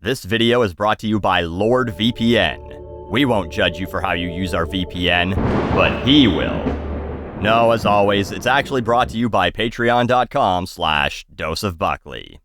This video is brought to you by Lord VPN. We won't judge you for how you use our VPN, but he will. No, as always, it's actually brought to you by patreon.com/doseofbuckley.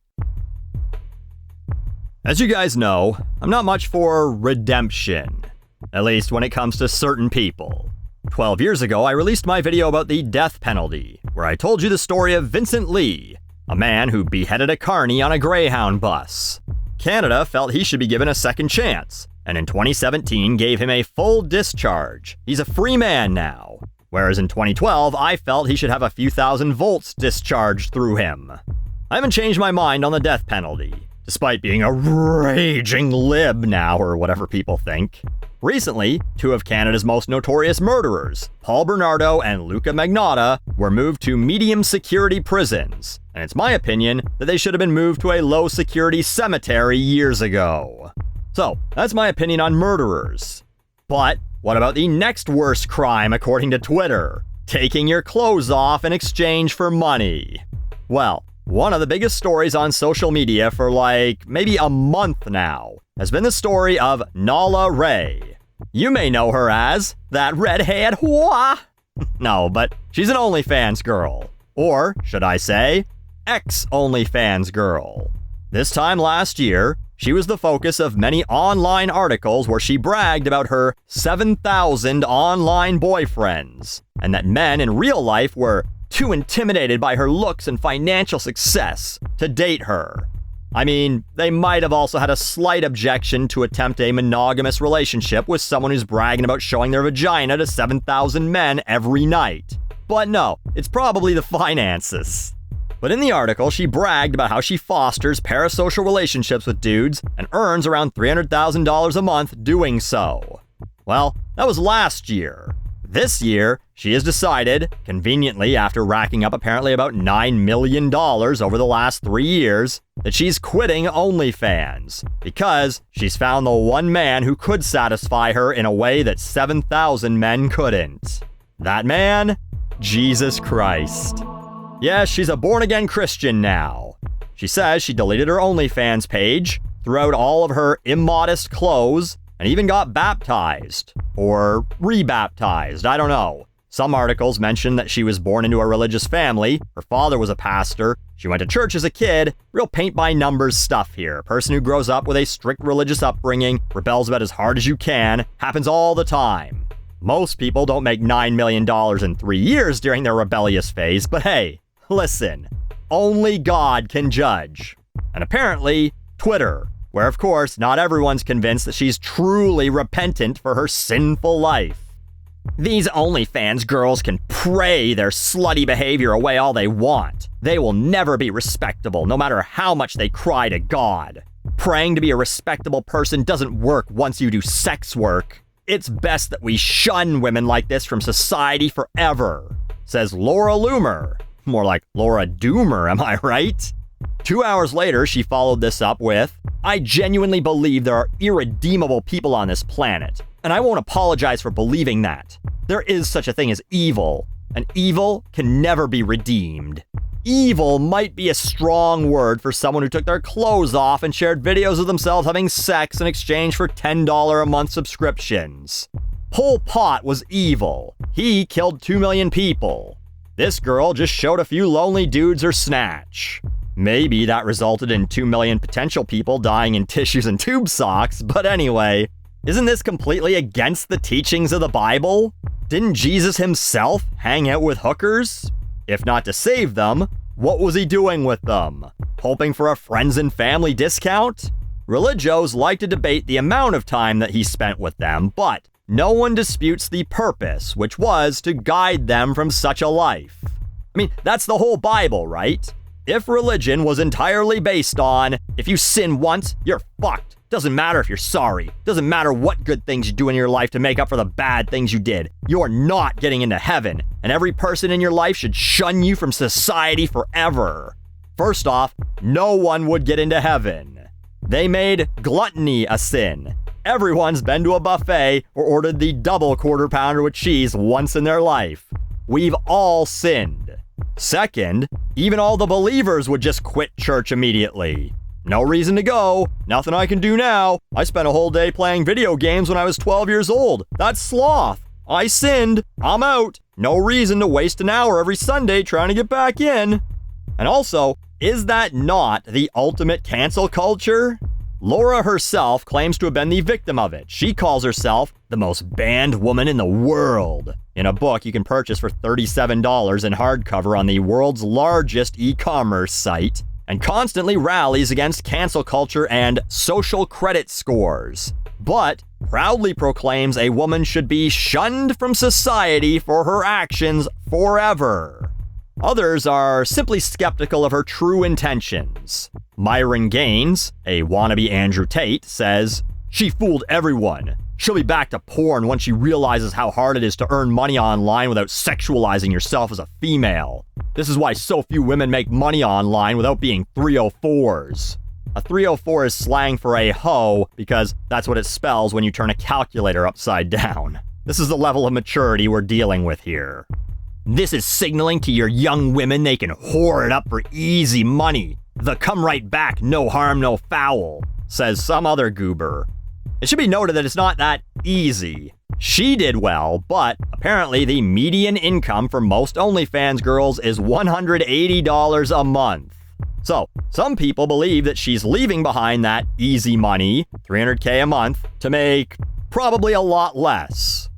As you guys know, I'm not much for redemption. At least when it comes to certain people. 12 years ago, I released my video about the death penalty, where I told you the story of Vincent Lee, a man who beheaded a carny on a Greyhound bus. Canada felt he should be given a second chance, and in 2017 gave him a full discharge. He's a free man now. Whereas in 2012, I felt he should have a few thousand volts discharged through him. I haven't changed my mind on the death penalty, despite being a raging lib now, or whatever people think. Recently, two of Canada's most notorious murderers, Paul Bernardo and Luca Magnotta, were moved to medium security prisons, and it's my opinion that they should have been moved to a low security cemetery years ago. So, that's my opinion on murderers. But what about the next worst crime according to Twitter? Taking your clothes off in exchange for money. Well, one of the biggest stories on social media for maybe a month now has been the story of Nala Ray. You may know her as that redhead whore. No, but she's an OnlyFans girl. Or, should I say, ex-OnlyFans girl. This time last year, she was the focus of many online articles where she bragged about her 7,000 online boyfriends, and that men in real life were too intimidated by her looks and financial success to date her. I mean, they might have also had a slight objection to attempt a monogamous relationship with someone who's bragging about showing their vagina to 7,000 men every night. But no, it's probably the finances. But in the article, she bragged about how she fosters parasocial relationships with dudes and earns around $300,000 a month doing so. Well, that was last year. This year, she has decided, conveniently after racking up apparently about $9 million over the last 3 years, that she's quitting OnlyFans because she's found the one man who could satisfy her in a way that 7,000 men couldn't. That man? Jesus Christ. Yes, she's a born-again Christian now. She says she deleted her OnlyFans page, threw out all of her immodest clothes, and even got baptized. Or rebaptized, I don't know. Some articles mention that she was born into a religious family, her father was a pastor, she went to church as a kid, real paint-by-numbers stuff here. A person who grows up with a strict religious upbringing, rebels about as hard as you can, happens all the time. Most people don't make $9 million in 3 years during their rebellious phase, but hey, listen, only God can judge. And apparently, Twitter, where of course not everyone's convinced that she's truly repentant for her sinful life. These OnlyFans girls can pray their slutty behavior away all they want. They will never be respectable, no matter how much they cry to God. Praying to be a respectable person doesn't work once you do sex work. It's best that we shun women like this from society forever, says Laura Loomer. More like Laura Doomer, am I right? 2 hours later, she followed this up with, I genuinely believe there are irredeemable people on this planet, and I won't apologize for believing that. There is such a thing as evil, and evil can never be redeemed. Evil might be a strong word for someone who took their clothes off and shared videos of themselves having sex in exchange for $10 a month subscriptions. Pol Pot was evil. He killed 2 million people. This girl just showed a few lonely dudes her snatch. Maybe that resulted in 2 million potential people dying in tissues and tube socks, but anyway, isn't this completely against the teachings of the Bible? Didn't Jesus himself hang out with hookers? If not to save them, what was he doing with them? Hoping for a friends and family discount? Religios like to debate the amount of time that he spent with them, but no one disputes the purpose, which was to guide them from such a life. I mean, that's the whole Bible, right? If religion was entirely based on, if you sin once, you're fucked. Doesn't matter if you're sorry. Doesn't matter what good things you do in your life to make up for the bad things you did. You're not getting into heaven, and every person in your life should shun you from society forever. First off, no one would get into heaven. They made gluttony a sin. Everyone's been to a buffet or ordered the double quarter pounder with cheese once in their life. We've all sinned. Second, even all the believers would just quit church immediately. No reason to go. Nothing I can do now. I spent a whole day playing video games when I was 12 years old. That's sloth. I sinned. I'm out. No reason to waste an hour every Sunday trying to get back in. And also, is that not the ultimate cancel culture? Laura herself claims to have been the victim of it. She calls herself the most banned woman in the world. In a book you can purchase for $37 in hardcover on the world's largest e-commerce site, and constantly rallies against cancel culture and social credit scores. But proudly proclaims a woman should be shunned from society for her actions forever. Others are simply skeptical of her true intentions. Myron Gaines, a wannabe Andrew Tate, says, "She fooled everyone. She'll be back to porn once she realizes how hard it is to earn money online without sexualizing yourself as a female. This is why so few women make money online without being 304s. A 304 is slang for a hoe because that's what it spells when you turn a calculator upside down. This is the level of maturity we're dealing with here. This is signaling to your young women they can whore it up for easy money. The come right back, no harm, no foul," says some other goober. It should be noted that it's not that easy. She did well, but apparently the median income for most OnlyFans girls is $180 a month. So, some people believe that she's leaving behind that easy money, $300K a month, to make probably a lot less.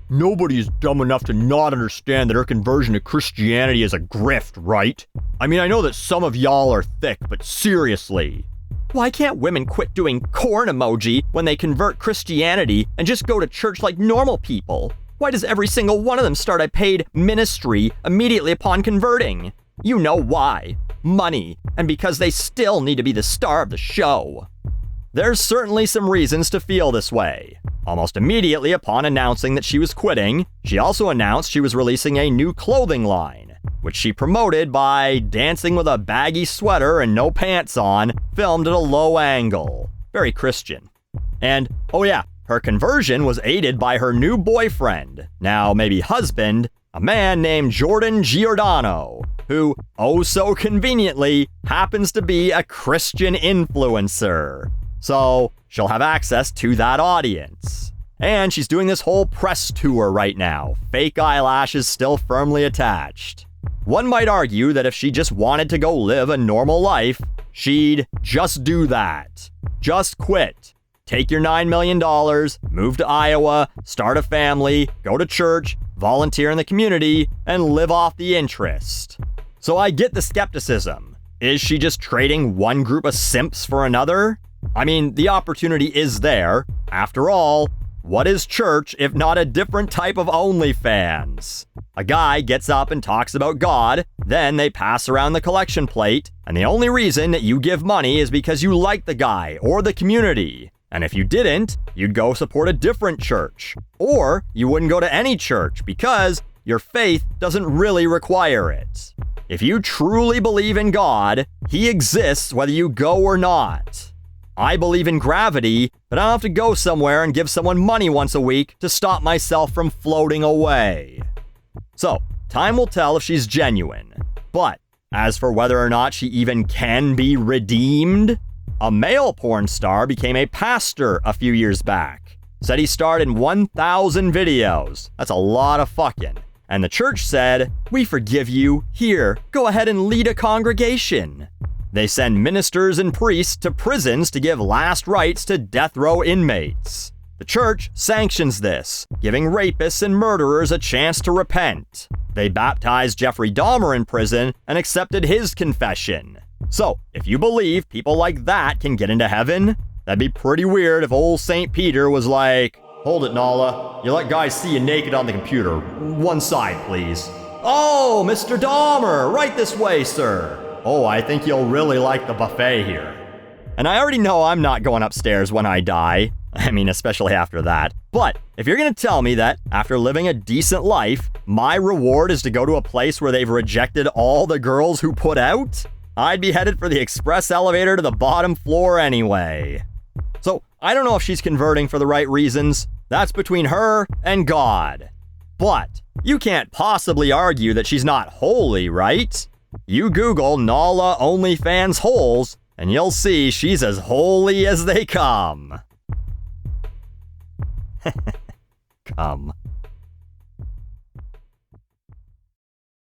Nobody is dumb enough to not understand that her conversion to Christianity is a grift, right? I mean, I know that some of y'all are thick, but seriously. Why can't women quit doing corn emoji when they convert Christianity and just go to church like normal people? Why does every single one of them start a paid ministry immediately upon converting? You know why. Money, and because they still need to be the star of the show. There's certainly some reasons to feel this way. Almost immediately upon announcing that she was quitting, she also announced she was releasing a new clothing line, which she promoted by dancing with a baggy sweater and no pants on, filmed at a low angle. Very Christian. And, oh yeah, her conversion was aided by her new boyfriend, now maybe husband, a man named Jordan Giordano, who, oh so conveniently, happens to be a Christian influencer. So, she'll have access to that audience. And she's doing this whole press tour right now, fake eyelashes still firmly attached. One might argue that if she just wanted to go live a normal life, she'd just do that. Just quit. Take your $9 million, move to Iowa, start a family, go to church, volunteer in the community, and live off the interest. So I get the skepticism. Is she just trading one group of simps for another? I mean, the opportunity is there. After all, what is church if not a different type of OnlyFans? A guy gets up and talks about God, then they pass around the collection plate, and the only reason that you give money is because you like the guy or the community. And if you didn't, you'd go support a different church. Or you wouldn't go to any church because your faith doesn't really require it. If you truly believe in God, He exists whether you go or not. I believe in gravity, but I don't have to go somewhere and give someone money once a week to stop myself from floating away. So, time will tell if she's genuine. But, as for whether or not she even can be redeemed, a male porn star became a pastor a few years back. Said he starred in 1,000 videos. That's a lot of fucking. And the church said, "We forgive you. Here, go ahead and lead a congregation." They send ministers and priests to prisons to give last rites to death row inmates. The church sanctions this, giving rapists and murderers a chance to repent. They baptized Jeffrey Dahmer in prison and accepted his confession. So, if you believe people like that can get into heaven, that'd be pretty weird if old St. Peter was like, "Hold it, Nala. You let guys see you naked on the computer. One side, please." "Oh, Mr. Dahmer, right this way, sir." "Oh, I think you'll really like the buffet here." And I already know I'm not going upstairs when I die. I mean, especially after that. But if you're going to tell me that after living a decent life, my reward is to go to a place where they've rejected all the girls who put out, I'd be headed for the express elevator to the bottom floor anyway. So I don't know if she's converting for the right reasons. That's between her and God. But you can't possibly argue that she's not holy, right? You Google Nala OnlyFans holes, and you'll see she's as holy as they come. Come.